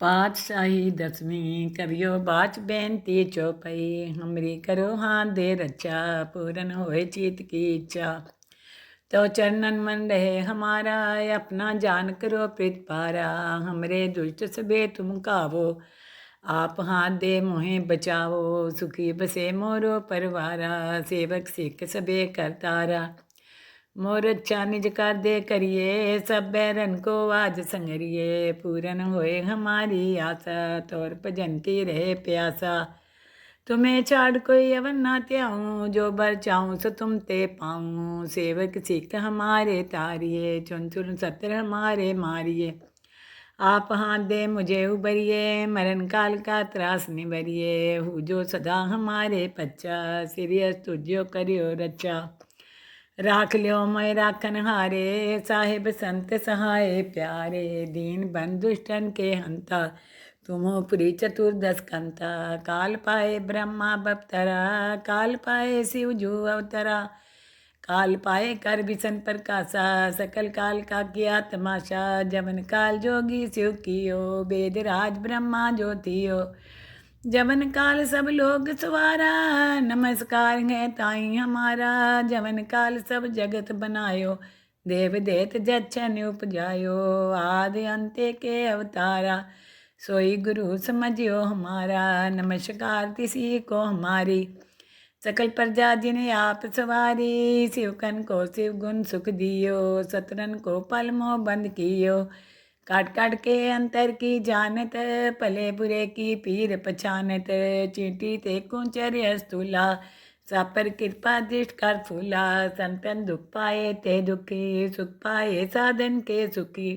पातशाही दसवीं कवियो बाच बेनती चौपई हमरी करो हाथ दे रचा पूरन होए चीत की इच्छा। तो चरणन मन रहे हमारा अपना जान करो प्रीत पारा हमरे दुष्ट सबे तुम कावो आप हाथ दे मोहे बचावो सुखी बसे मोरो परवारा सेवक सिख सबे करतारा मोर अच्छा निज कर दे करिए सब बैरन को आज संगरिए पूरन होए हमारी आशा तोर भजन की रहे प्यासा तुम्हें छाड़ कोई अवन ना त्याऊं जो बर चाऊं सो तुम ते पाऊं सेवक सिख हमारे तारिये चुन चुन सत्र हमारे मारिए आप हाथ दे मुझे उबरिए मरण काल का त्रास निबरिए हूँ जो सदा हमारे पच्चा सिरियस तुझो करियो रचा राख लियो मैं राखन हारे साहिब संत सहाय प्यारे दीन बंधुष्टन के हंता तुमो पुरी चतुर्दश कंता काल पाए ब्रह्मा बपतरा काल पाए शिव जू अवतरा काल पाए कर बिसन प्रकाशा सकल काल का किया तमाशा जमन काल जोगी शिव कियो वेद राज ब्रह्मा ज्योतियो जमन काल सब लोग सवारा नमस्कार है ताई हमारा जमन काल सब जगत बनायो देव देत जच्छन उपजायो आदि अंत्य के अवतारा सोई गुरु समझियो हमारा नमस्कार किसी को हमारी सकल प्रजा जिन्हें आप सवारी शिवकन को शिव गुण सुख दियो सतरन को पल मोह बंद कियो काट काट के अंतर की जानत भले बुरे की पीर पछानत चींटी ते कुंचर्य स्थूला सापर कृपा दृष्ट कर फूला संतन दुख पाए ते दुखी सुख पाए साधन के सुखी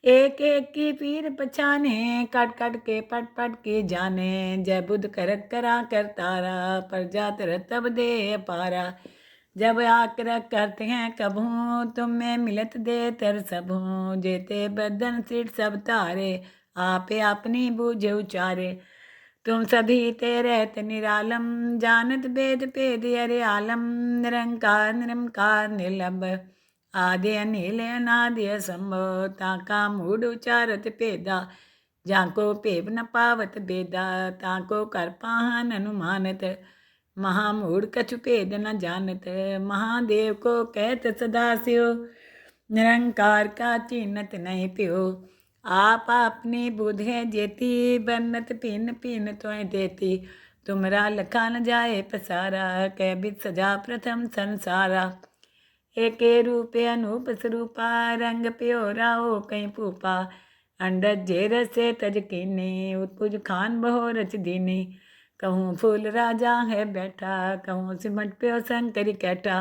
एक एक की पीर पछाने काट काट के पट पट के जाने जय बुद्ध करक करा कर तारा प्रजा तर तब दे पारा जब आकर करते हैं कभूँ तुम में मिलत दे तर सबूँ जेते बदन सिर सब तारे आपे अपनी बूझ उचारे तुम सभी ते रहत निरालम जानत वेद भेद अरे आलम निरंकार निरंकार निर्लभ आदि अनिल अनादि असंभव ताका मूड उचारत भेदा जाको पेव न पावत बेदा ताको कर पाहन अनुमानत महामूढ़ कछु भेद न जानत महादेव को कहत सदा स्यो निरंकार का चिन्हत नहीं प्यो आप अपनी बुध है जेती बनत पिन पिन तोय देती तुमरा लखा न जाए पसारा कह बिद सजा प्रथम संसारा एके रूपे अनूप स्वरूपा रंग प्योरा हो कहीं पूपा अंडज जेरस से तज कीनी उत्पुज खान बहो रच दीनी कहूँ फूल राजा है बैठा कहूँ सिमट प्यो शंकरी कैठा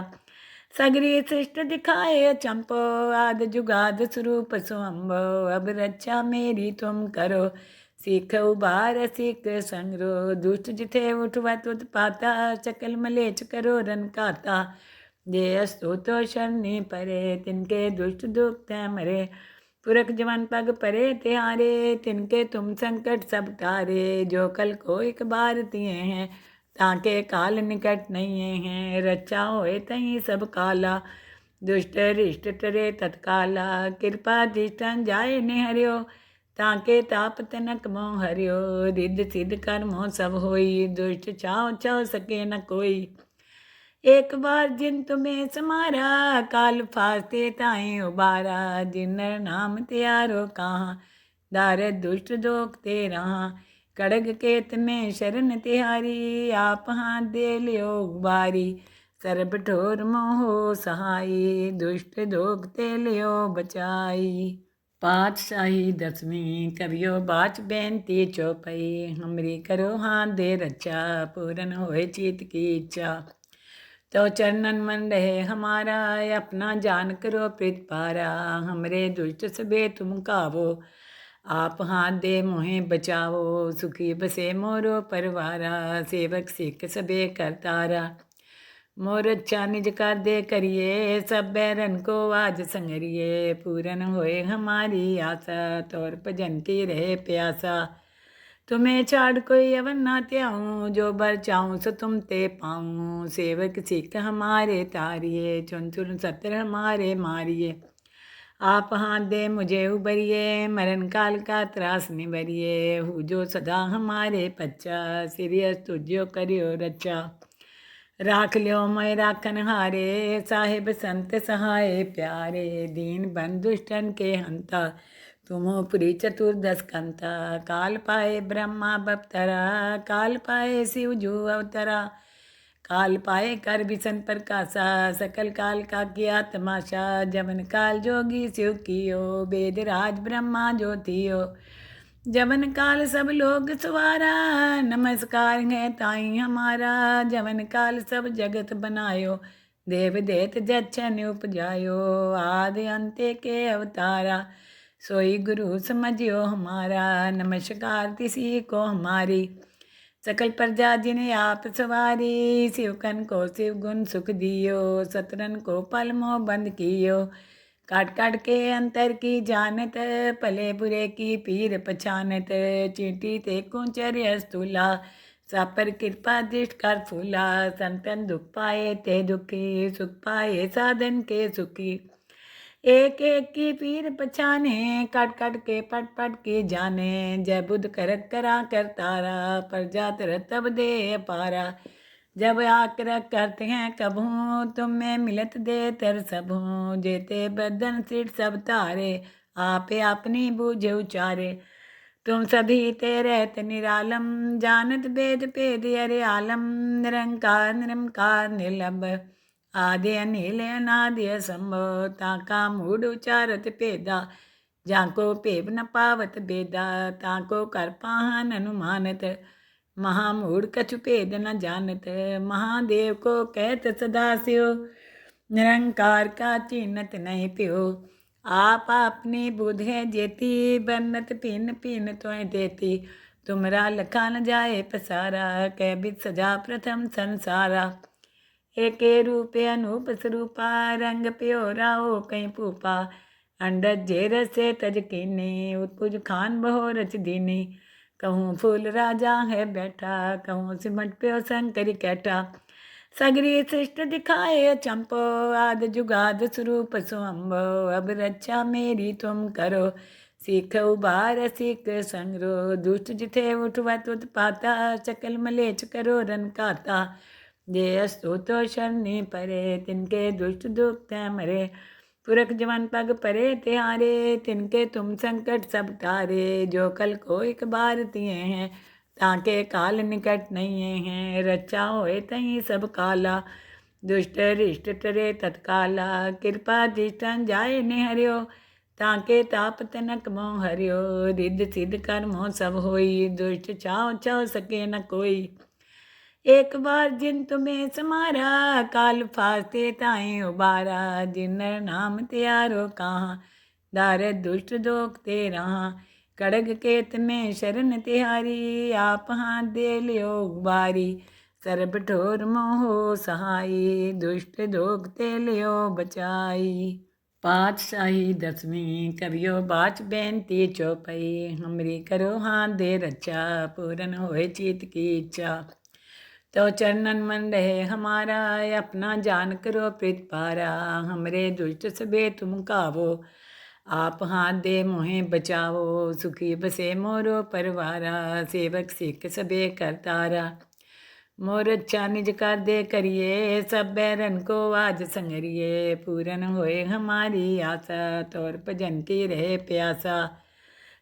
सगरी सृष्ट दिखाए चंपो आद जुगाद स्वरूप स्वम्भो अब रक्षा मेरी तुम करो सीख उबार सीख संग्रो दुष्ट जिथे उठवत उत्पाता सकल मलेच करो रन काता जे अस्तु तो शरणी परे तिनके दुष्ट दुख तै मरे पुरख जवन पग परे तिहारे तिनके तुम संकट सब तारे जो कल को एक बार तिए हैं ताके काल निकट नहीं हैं रचा होए तहीं सब काला दुष्ट रिष्ट टरे तत्काला कृपा दृष्टन जाए निहरियो ताके ताप तनक मोह हरियो रिद्ध सिद्ध कर्मो सब होई दुष्ट चाओ चाओ सके न कोई एक बार जिन तुम्हें समारा काल फास्ते ताएं उबारा जिन नाम त्यारो कहाँ दार दुष्ट दोख ते रहा कड़ग केत में शरण तिहारी आप हाथ दे लियो उबारी सर्ब ठोर मोहो सहाई दुष्ट दोख ते लियो बचाई। पातशाही दसवीं कवियो बाच बेनती चौपई हमरी करो हाथ दे रचा पूरन होए चीत की इच्छा। तो चरणन मन रहे हमारा अपना जान करो प्रीत पारा हमरे दुष्ट सबे तुम कावो आप हाथ दे मोहे बचावो सुखी बसे मोरो परवारा सेवक सिख सबे करतारा मोर अच्छा निज कर दे करिए सब बैरन को आज संगरिए पूरन होए हमारी आशा तोर भजन की रहे प्यासा तुम्हें छाड़ कोई अवन ना त्याऊं जो बर चाऊं सो तुम ते पाऊं सेवक सिख हमारे तारिये चुन चुन सत्र हमारे मारिए आप हाथ दे मुझे उबरिए, मरण काल का त्रास निबरिए। हूँ जो सदा हमारे पच्चा, सीरियस तुझो करियो रचा। राख लियो मैं राखन हारे, साहिब संत सहाय प्यारे। दीन बन दुष्टन के हंता, तुमो पुरी चतुर्दश कंता। काल पाए ब्रह्मा बपतरा, काल पाए शिव जू अवतरा। काल पाए कर बिसन प्रकाशा, सकल काल का किया तमाशा। जमन काल जोगी शिव कियो, वेद राज ब्रह्मा ज्योतियो। जमन काल सब लोग सवारा, नमस्कार है ताई हमारा। जमन काल सब जगत बनायो, देव देत जच्छन उपजायो। आदि अंत्य के अवतारा, सोई गुरु समझियो हमारा। नमस्कार तिसी को हमारी, सकल प्रजा जिन्हें आप सवारी। शिवकन को शिव गुण सुख दियो, सतरन को पल मोह बंद कियो। काट काट के अंतर की जानत, भले बुरे की पीर पछानत। चींटी ते कुंचर्य स्थूला, सापर कृपा दृष्ट कर फूला। संतन दुख पाए ते दुखी, सुख पाए साधन के सुखी। एक एक की पीर पछाने, काट काट के पट पट की जाने। जय बुद्ध करत करा कर तारा, प्रजा तरत तब दे पारा। जब आकर करते हैं कभू, तुम में मिलत दे तर सबू। जेते बदन सिर सब तारे, आपे अपनी बूझे उचारे। तुम सभी ते रहत निरालम, जानत वेद भेद अरे आलम। निरंकार निरंकार निर्लभ, आदि अनिल अनादि असंभव। ताका मूड उचारत भेदा, जाको भेद न पावत बेदा। ताको कर पाहन अनुमानत, महामूढ़ कछु भेद न जानत। महादेव को कहत सदा स्यो, निरंकार का चिन्हत नहीं प्यो। आप अपनी बुध है जेती, बन्नत पिन पिन तोय देती। तुमरा लखा न जाए पसारा, कह बिद सजा प्रथम संसारा। एके रूपे अनूप स्वरूपा, रंग प्योरा हो कहीं पूपा। अंडज जेरस से तज कीनी, उत्पुज खान बहो रच दीनी। कहूँ फूल राजा है बैठा, कहूँ सिमट प्यो शंकर कैठा। सगरी सृष्ट दिखाए चंपो, आद जुगाद स्वरूप स्वम्भो। अब रक्षा मेरी तुम करो, सीख उबार सीख संगरो। दुष्ट जिथे उठवत उत्पाता, सकल मलेच करो रन काता। जे अस्तु तो शरणी परे, तिनके दुष्ट दुख मरे। पुरख जवन पग परे तिहारे, तिनके तुम संकट सब तारे। जो कल को एक बार तिए हैं, ताके काल निकट नहीं हैं। रचा होए तहीं सब काला, दुष्ट रिष्ट टरे तत्काला। कृपा दृष्टन जाए निहरियो, ताके ताप तनक मोह हरियो। रिद्ध सिद्ध कर्मो सब होई, दुष्ट चाव चाव सके न कोई। एक बार जिन तुम्हें समारा, काल फास्ते ताई उबारा। जिन नाम त्यारो कहाँ, दार दुष्ट दोख ते रहा। कड़ग केत में शरण तिहारी, आप हाथ दे लियो उबारी। सर्ब ठोर मोहो सहाई, दुष्ट दोख ते लियो बचाई। पातशाही दसवीं कवियो बाच बेनती चौपई। हमरी करो हाथ दे रचा, पूरन होए चीत की इच्छा। तो चरणन मन रहे हमारा, अपना जान करो प्रीत पारा। हमरे दुष्ट सबे तुम कावो, आप हाथ दे मोहे बचावो। सुखी बसे मोरो परवारा, सेवक सिख सबे करतारा। मोर अच्छा निज कर दे करिए, सब बैरन को आज संगरिए। पूरन होए हमारी आशा, तोर भजन की रहे प्यासा।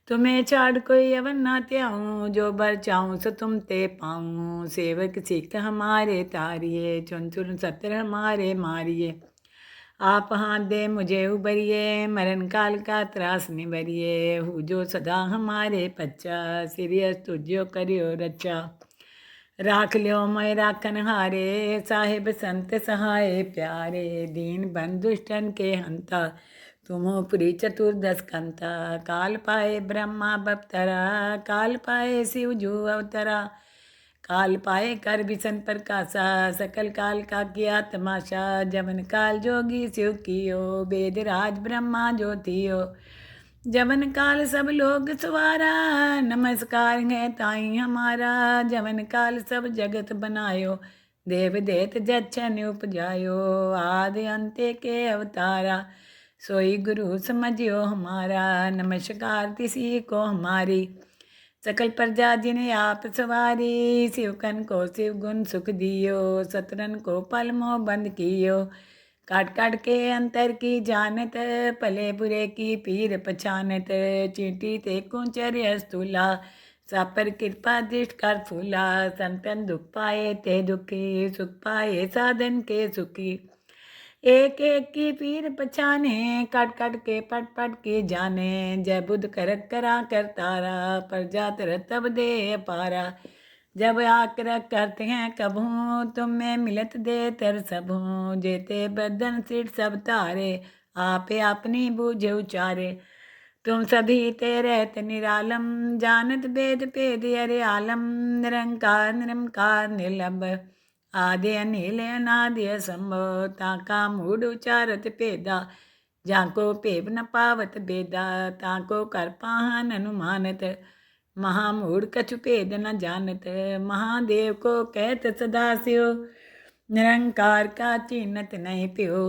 तुम्हें छाड़ कोई अवन ना त्याऊँ, जो बर चाहूँ सो तुम ते पाऊँ। सेवक सिख हमारे तारिए, चुन चुन सत्र हमारे मारिए। आप हाथ दे मुझे उबरिए, मरण काल का त्रास निबरिए। हूँ जो सदा हमारे पच्चा, सीरियस तुझो करियो रचा। राख लियो मैं राखन हारे, साहिब संत सहाय प्यारे। दीन बन दुष्टन के हंता, तुमो पुरी चतुर्दश कंता। काल पाए ब्रह्मा बपतरा, काल पाए शिव जू अवतरा। काल पाए कर बिसन प्रकाशा, सकल काल का किया तमाशा। जमन काल जोगी शिव कियो, वेद राज ब्रह्मा ज्योतियो। जमन काल सब लोग सवारा, नमस्कार है ताई हमारा। जमन काल सब जगत बनायो, देव देत जच्छन उपजायो। आदि अंत्य के अवतारा, सोई गुरु समझियो हमारा, नमस्कार तिसी को हमारी। सकल प्रजा जिन्हें आप सवारी, शिवकन को शिव गुण सुख दियो, सतरन को पल मोह बंद कियो। काट काट के अंतर की जानत, पले बुरे की पीर पछानत। चींटी ते कुंचर स्थूला, सापर कृपा दृष्ट कर फूला। संतन दुख पाए ते दुखी, सुख पाए साधन के सुखी। एक एक की पीर पछाने, काट काट के पट पट के जाने। जय बुद्ध करक करा कर तारा, प्रजा तर तब दे पारा। जब आकर करते हैं कभू, तुम में मिलत दे तर सबू। जेते बदन सिर सब तारे, आपे अपनी बूझे उचारे। तुम सभी ते रहत निरालम, जानत वेद भेद अरे आलम। निरंकार निरंकार निर्लभ, आदि अनिल अनादि असंभव। ताका मूड उचारत भेदा, जाको भेद न पावत बेदा। ताको कर पाहन अनुमानत, महामूढ़ कछु भेद न जानत। महादेव को कहत सदा स्यो, निरंकार का चिन्हत नहीं प्यो।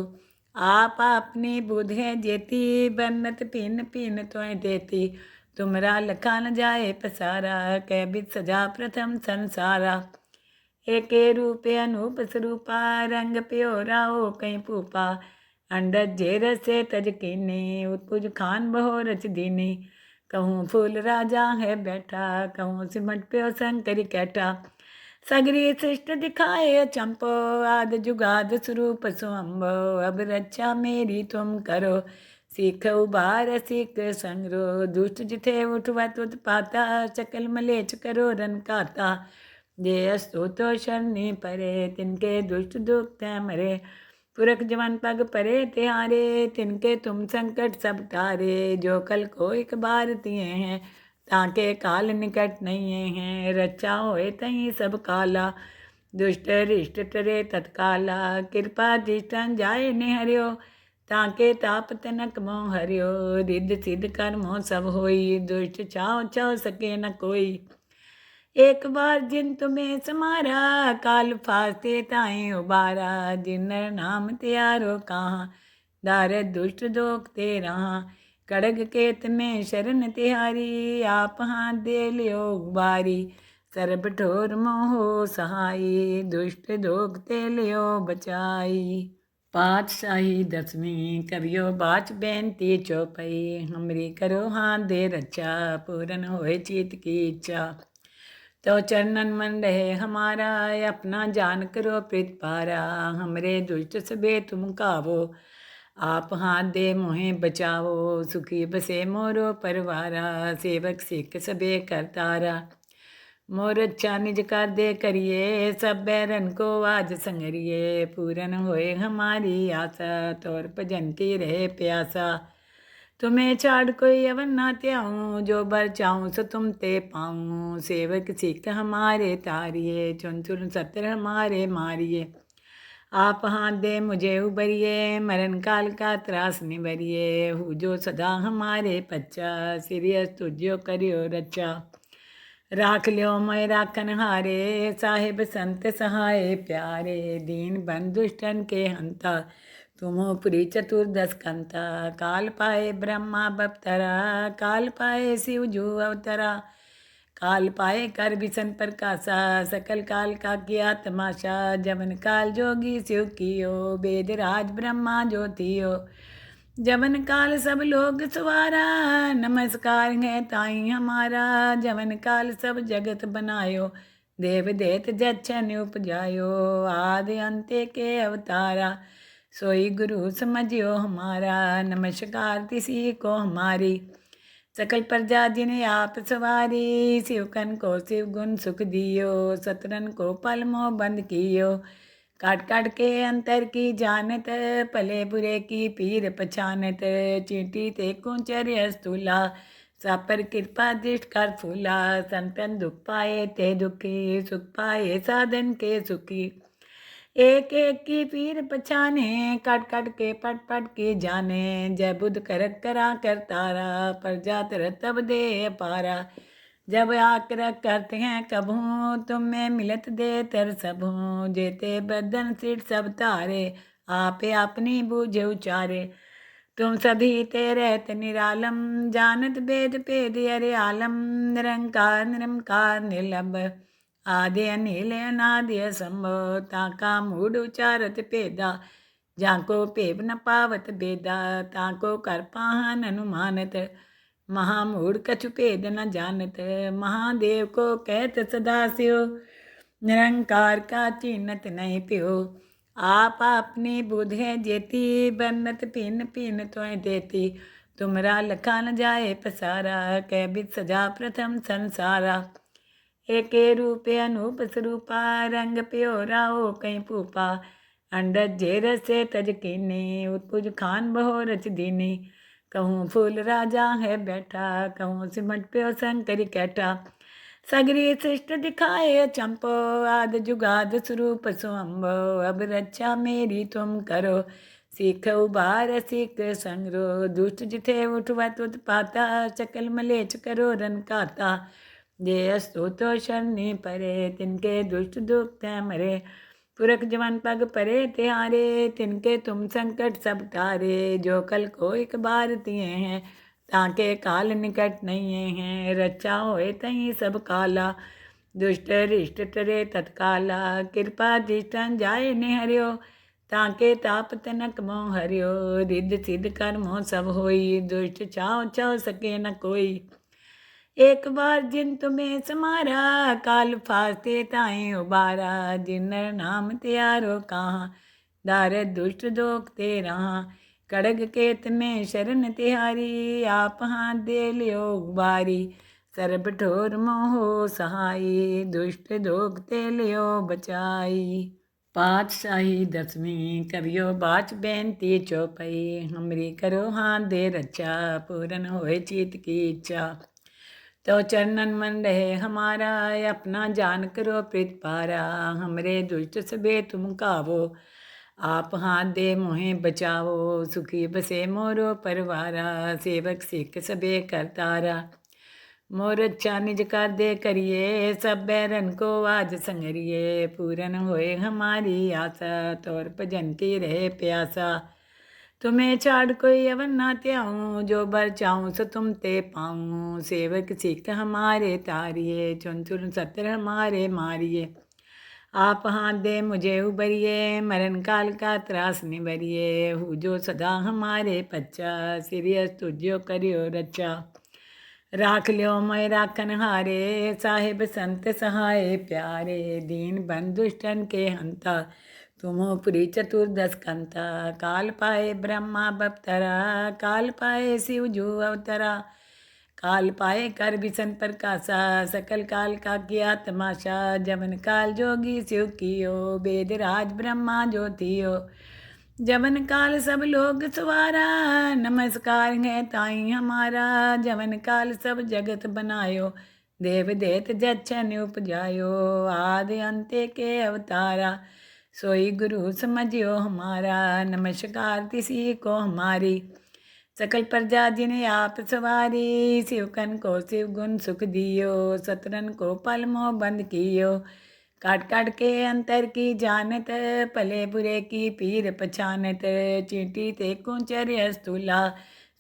आप अपनी बुध है जेती, बन्नत भिन्न भिन्न त्वय देती। तुमरा लखा न जाए पसारा, कै बिद सजा प्रथम संसारा। एके रूपे अनूप स्वरूपा, रंग प्योरा हो कहीं पूपा। अंडज जे रसे तज कीनी, उत्पुज खान बहो रच दीनी। कहूँ फूल राजा है बैठा, कहूँ सिमट प्यो शंकर कैठा। सगरी सृष्ट दिखाए चंपो, आद जुगाद स्वरूप स्वम्भो। अब रक्षा मेरी तुम करो, सीख उबार सीख संगरो। दुष्ट जिथे उठवत उत्पाता, सकल मलेच करो रन काता। जे अस्तु तो शरणी परे, तिनके दुष्ट दुख तै मरे। पुरख जवन पग परे तिहारे, तिनके तुम संकट सब तारे। जो कल को एक बार तिए हैं, ताके काल निकट नहीं हैं। रक्षा होए तहीं सब काला, दुष्ट रिष्ट टरे तत्काला। कृपा दृष्टन जाए निहरियो, ताके ताप तनक मोह हरियो। रिद्ध सिद्ध कर्मों सब होई, दुष्ट छाओ छाओ सके न कोई। एक बार जिन तुम्हें समारा, काल फास्ते ताई उबारा। जिन नाम त्यारो कहाँ, दार दुष्ट दोख ते रहा। कड़ग केत में शरण तिहारी, आप हाथ दे लियो उबारी। सर्ब ठोर मोहो सहाई, दुष्ट दोख ते लियो बचाई। पातशाही दसवीं करियो बाच बेनती चौपाई। हमरी करो हाथ दे रक्षा, पूरन होए चीत की इच्छा। तो चरणन मन रहे हमारा, अपना जान करो प्रीत पारा। हमरे दुष्ट सबे तुम कावो, आप हाथ दे मोहे बचाओ। सुखी बसे मोरो परवारा, सेवक सिख सबे करतारा। मोर अच्छा निज कर दे करिए, सब बैरन को आज संगरिए। पूरन होए हमारी आशा, तोर भजन की रहे प्यासा। तुम्हें छाड़ कोई अवन ना त्याऊँ, जो बर चाहूँ सो तुम ते पाऊँ। सेवक सिख हमारे तारिए, चुन चुन सत्र हमारे मारिए। आप हाथ दे मुझे उबरिए, मरण काल का त्रास निबरिए। हूँ जो सदा हमारे पच्चा, सीरियस तुझो करियो रचा। राख लियो मैं राखन हारे, साहिब संत सहाय प्यारे। दीन बंधु दुष्टन के हंता, तुमो पुरी चतुर्दश कंता। काल पाए ब्रह्मा बपतरा, काल पाए शिव जो अवतरा। काल पाए कर विसन प्रकाशा, सकल काल का किया तमाशा। जवन काल जोगी शिव कियो, वेद राज ब्रह्मा ज्योतियो। जवन काल सब लोग सवारा, नमस्कार है ताई हमारा। जवन काल सब जगत बनायो, देव देत जच्छन उपजायो। आदि अंते के अवतारा, सोई गुरु समझियो हमारा। नमस्कार तिसी को हमारी। सकल प्रजा जिन्हें आप सवारी, शिवकन को शिव गुण सुख दियो। सतरन को पल मोह बंद कियो। काट काट के अंतर की जानत, पले बुरे की पीर पछानत। चींटी ते कुंचर स्थूला, सापर कृपा दृष्ट कर फूला। संतन दुख पाए ते दुखी, सुख पाए साधन के सुखी। एक एक की पीर पछाने, काट काट के पट पट के जाने। जय बुद्ध करक करा कर तारा, प्रजा तर तब दे पारा। जब आकर करते हैं कभू, तुम में मिलत दे तर सबू। जेते बदन सिर सब तारे, आपे अपनी बूझे उचारे। तुम सभी ते रहत निरालम, जानत वेद भेद अरे आलम। निरंकार निरंकार निर्लभ, आदि अनिल अनादि असंभव। ताका मूढ़ उचारत भेदा, जाको भेब न पावत बेदा। ताको कर पाहन अनुमानत, महामूढ़ कछु भेद न जानत। महादेव को कहत सदा स्यो, निरंकार का चिन्हत नहीं प्यो। आप अपनी बुध है जेती, बन्नत भिन्न भिन्न त्वय देती। तुमरा लखा न जाए पसारा, कै बिद सजा प्रथम संसारा। एके रूपे अनूप स्वरूपा, रंग प्योरा हो कहीं पूपा। अंडज जे रसे तज कीनी, उत्पुज खान बहो रच दीनी। कहूँ फूल राजा है बैठा, कहूँ सिमट प्यो शंकर कैठा। सगरी सृष्ट दिखाए चंपो, आद जुगाद स्वरूप स्वम्भो। अब रक्षा मेरी तुम करो, सीख उबार सीख संगरो। दुष्ट जिथे उठवत उत्पाता, सकल मलेच करो रन काता। जे अस्तु तो शरणी परे, तिनके दुष्ट दुख तै मरे। पुरख जवन पग परे तिहारे, तिनके तुम संकट सब तारे। जो कल को एक बार तिए हैं, ताके काल निकट नहीं हैं। रक्षा होए तहीं सब काला, दुष्ट रिष्ट टरे तत्काला। कृपा दृष्टन जाए निहरियो, ताके ताप तनक मोह हरियो। रिद्ध सिद्ध कर्मो सब होई, दुष्ट चाओ चाओ सके न कोई। एक बार जिन तुम्हें समारा, काल फास्ते ताई उबारा। जिन नाम त्यारो कहाँ, दार दुष्ट दोख ते रहा। कड़ग केत में शरण तिहारी, आप हाथ दे लियो बारी। सर्ब ठोर मोहो सहाई, दुष्ट दोख ते लियो बचाई। पातशाही दसवीं करियो बाच बेनती चौपाई। हमरी करो हाथ दे रक्षा, पूरन होए चीत की इच्छा। तो चरणन मन रहे हमारा, अपना जान करो प्रीत पारा। हमरे दुष्ट सबे तुम कावो, आप हाथ दे मोहे बचाओ। सुखी बसे मोरो परवारा, सेवक सिख सबे करतारा। मोर अच्छा निज कर दे करिए, सब बैरन को आज संगरिए। पूरन होए हमारी आशा, तोर भजन की रहे प्यासा। तुम्हें छाड़ कोई अवन ना त्याऊँ, जो बर चाहूँ सो तुम ते पाऊँ। सेवक सिख हमारे तारिए, चुन चुन सत्र हमारे मारिए। आप हाथ दे मुझे उबरिए, मरण काल का त्रास निबरिए। हु जो सदा हमारे पच्चा, सिरियस तुझो करियो रचा। राख लियो मैं राखन हारे, साहिब संत सहाय प्यारे। दीन बंधुष्टन के हंता, तुमो पुरी चतुर्दश कंता। काल पाए ब्रह्मा बपतरा, काल पाए शिव जो अवतरा। काल पाए कर विसन प्रकाशा, सकल काल का किया तमाशा। जमन काल जोगी शिव कियो, वेद राज ब्रह्मा ज्योतियो। जमन काल सब लोग सवारा, नमस्कार है ताई हमारा। जमन काल सब जगत बनायो, देव देत जच्छन उपजायो। आदि अंते के अवतारा, सोई गुरु समझियो हमारा। नमस्कार तिसी को हमारी, सकल प्रजा जिन्हें आप सवारी। शिवकन को शिव गुण सुख दियो, सतरन को पल मोह बंद कियो। काट काट के अंतर की जानत, पले बुरे की पीर पछानत। चींटी ते कुंचर अस्तुला,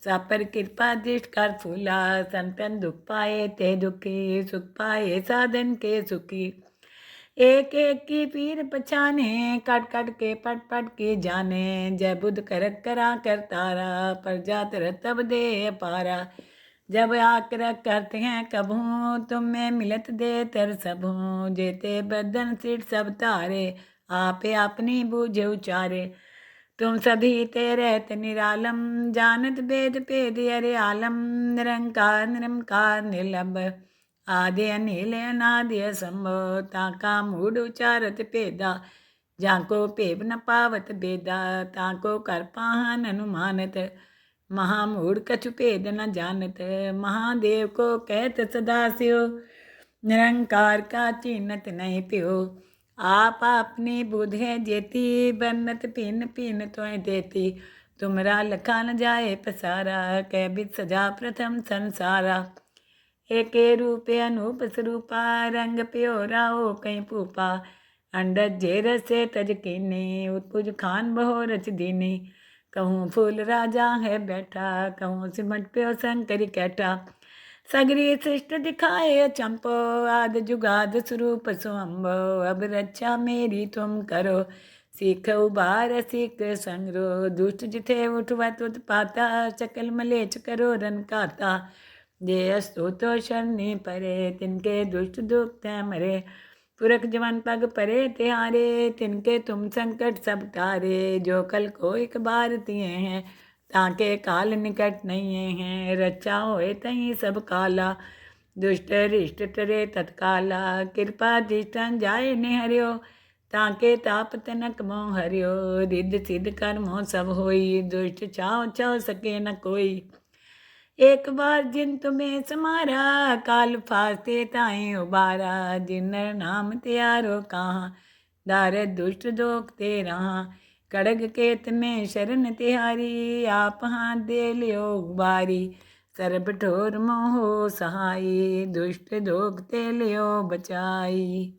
सापर कृपा दृष्ट कर फूला। संतन दुख पाए ते दुखी, सुख पाए साधन के सुखी। एक एक की पीर पछाने, कट कट के पट पट के जाने। जय बुद्ध करत करा कर तारा, प्रजा तरत तब दे पारा। जब आकर करते हैं कभू, तुम में मिलत दे तर सबू। जेते बदन सिर सब तारे, आपे अपनी बूझे उचारे। तुम सभी ते रहत निरालम, जानत वेद भेद अरे आलम। निरंकार निरंकार निर्लभ, आदि अनिल अनादि असंभव। ताका मूढ़ उचारत भेदा, जाको भेब न पावत बेदा। ताको कर पाहन अनुमानत, महामूढ़ कछु भेद न जानत। महादेव को कहत सदा स्यो, निरंकार का चिन्हत नहीं प्यो। आप अपनी बुध है जेती, बन्नत भिन्न भिन्न त्वय देती। तुमरा लखा न जाए पसारा, कै बिद सजा प्रथम संसारा। एके रूपे अनूप स्वरूपा, रंग प्योरा हो कहीं पूपा। अंडज जे रसे तज कीनी, उत्पुज खान बहो रच दीनी। कहूँ फूल राजा है बैठा, कहूँ सिमट प्यो शंकर कैठा। सगरी सृष्ट दिखाए चंपो, आद जुगाद स्वरूप स्वम्भो। अब रक्षा मेरी तुम करो, सीख उबार सीख संगरो। दुष्ट जिथे उठवा तुत पाता, सकल मलेच करो रन काता। जे अस्तु तो शरणी परे, तिनके दुष्ट दुख मरे। पुरख जवन पग परे तिहारे, तिनके तुम संकट सब टारे। जो कल को एक बार तिए हैं, ताके काल निकट नहीं हैं। रक्षा होए तहीं सब काला, दुष्ट रिष्ट टरे तत्काला। कृपा दृष्टन जाए निहरियो, ताके ताप तनक मोह हरियो। रिद्ध सिद्ध कर्मों सब होई, दुष्ट चाओ चाओ सके न कोई। एक बार जिन तुम्हें समारा, काल फास्ते ताई उबारा। जिन नाम त्यारो कहाँ, दारद दुष्ट दोख ते रहा। कड़ग केत में शरण तिहारी, आप हाथ दे लियो बारी। सर्ब ठोर मोहो सहाई, दुष्ट दोख ते लियो बचाई।